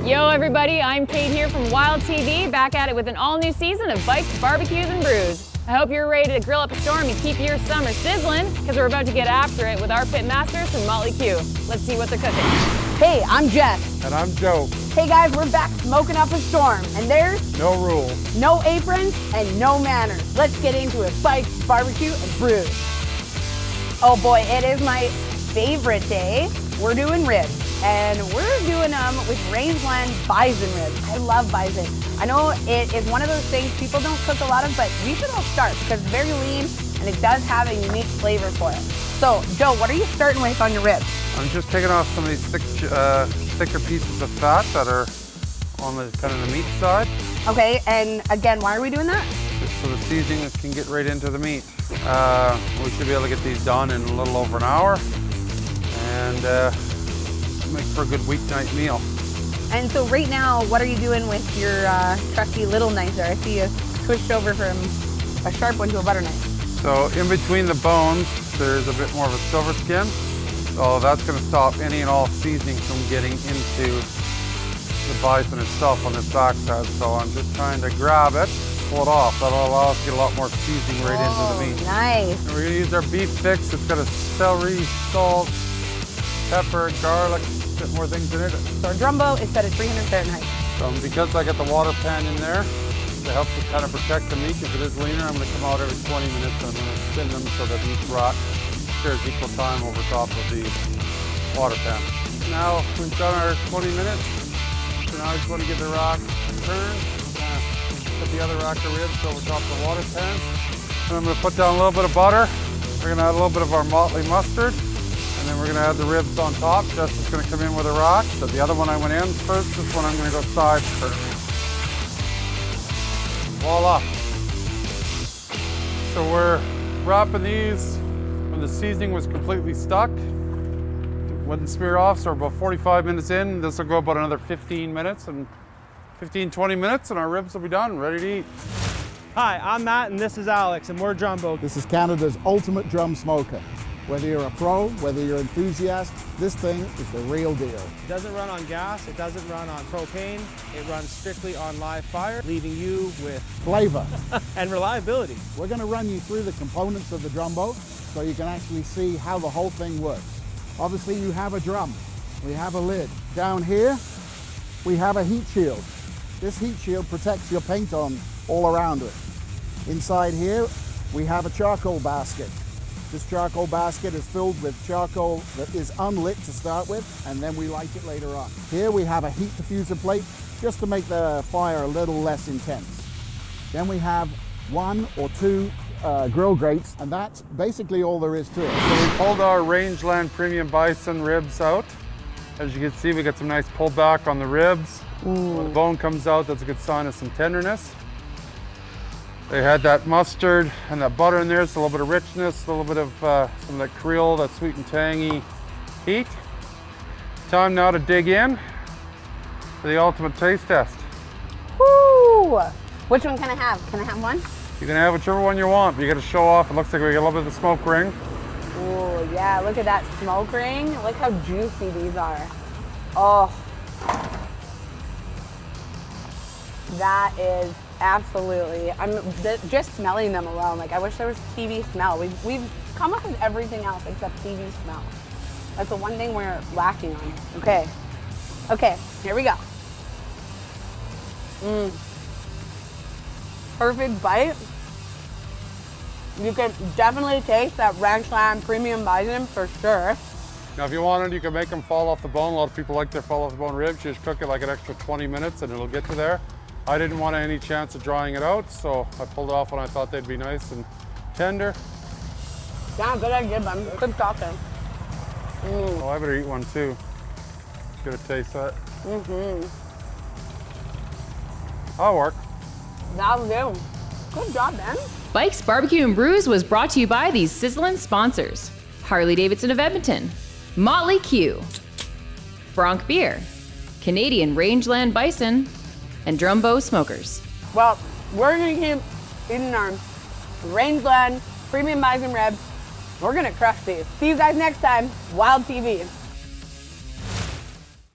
Yo everybody, I'm Kate here from Wild TV, back at it with an all-new season of Bikes, Barbecues, and Brews. I hope you're ready to grill up a storm and keep your summer sizzling, because we're about to get after it with our pit masters from Motley Que. Let's see what they're cooking. Hey, I'm Jess. And I'm Joe. Hey guys, we're back smoking up a storm, and there's no rules, no aprons, and no manners. Let's get into it. Bikes, barbecue, and brews. Oh boy, it is my favorite day. We're doing ribs. And we're doing them with rangeland bison ribs. I love bison. I know it is one of those things people don't cook a lot of, but we should all start because it's very lean and it does have a unique flavor for it. So, Joe, what are you starting with on your ribs? I'm just taking off some of these thicker pieces of fat that are on the kind of the meat side. Okay, and again, why are we doing that? Just so the seasoning can get right into the meat. We should be able to get these done in a little over an hour. And make for a good weeknight meal. And so right now, what are you doing with your trusty little knife there? I see you switched over from a sharp one to a butter knife. So in between the bones, there's a bit more of a silver skin. So that's going to stop any and all seasoning from getting into the bison itself on this backside. So I'm just trying to grab it, pull it off. That'll allow us to get a lot more seasoning right into the meat. Nice. And we're going to use our beef fix. It's got a celery, salt, pepper, garlic, a bit more things in it. So our drumbo is set at 300 Fahrenheit. So because I got the water pan in there, it helps to kind of protect the meat. If it is leaner, I'm going to come out every 20 minutes and I'm going to spin them so that each rock shares equal time over top of the water pan. Now we've done our 20 minutes, so now I just want to give the rock a turn. Put the other rack of ribs over top of the water pan. And I'm going to put down a little bit of butter. We're going to add a little bit of our Motley mustard. And then we're going to add the ribs on top. Justin's going to come in with a rock. So the other one I went in first. This one I'm going to go side first. Voila. So we're wrapping these when the seasoning was completely stuck. It wouldn't smear off, so we're about 45 minutes in. This will go about another 15 minutes and 15-20 minutes and our ribs will be done, ready to eat. Hi, I'm Matt and this is Alex and we're Drumbo. This is Canada's ultimate drum smoker. Whether you're a pro, whether you're an enthusiast, this thing is the real deal. It doesn't run on gas, it doesn't run on propane, it runs strictly on live fire, leaving you with flavor and reliability. We're going to run you through the components of the drumbo so you can actually see how the whole thing works. Obviously you have a drum, we have a lid. Down here, we have a heat shield. This heat shield protects your paint on all around it. Inside here, we have a charcoal basket. This charcoal basket is filled with charcoal that is unlit to start with, and then we light it later on. Here we have a heat diffuser plate just to make the fire a little less intense. Then we have 1 or 2 grill grates, and that's basically all there is to it. So we pulled our rangeland premium bison ribs out. As you can see, we got some nice pullback on the ribs. When the bone comes out, that's a good sign of some tenderness. They had that mustard and that butter in there, so a little bit of richness, a little bit of some of that Creole, that sweet and tangy heat. Time now to dig in for the ultimate taste test. Woo! Which one can I have? Can I have one? You can have whichever one you want, but you got to show off. It looks like we got a little bit of the smoke ring. Oh yeah, look at that smoke ring. Look how juicy these are. Oh. That is absolutely, just smelling them alone, like I wish there was TV smell. We've come up with everything else except TV smell. That's the one thing we're lacking on. Okay, here we go. Perfect bite. You can definitely taste that ranchland premium bison for sure. Now if you wanted, you can make them fall off the bone. A lot of people like their fall off the bone ribs. You just cook it like an extra 20 minutes and it'll get to there. I didn't want any chance of drying it out, so I pulled it off when I thought they'd be nice and tender. Yeah, good idea, man. Good talking. Oh, I better eat one too. Get a taste that. That'll work. That'll do. Good job, man. Bikes, Barbecue, and Brews was brought to you by these sizzling sponsors: Harley-Davidson of Edmonton, Motley Que, Bronc Beer, Canadian Rangeland Bison, and Drumbo Smokers. Well, we're gonna keep eating our rangeland premium bison ribs. We're gonna crush these. See you guys next time. Wild TV.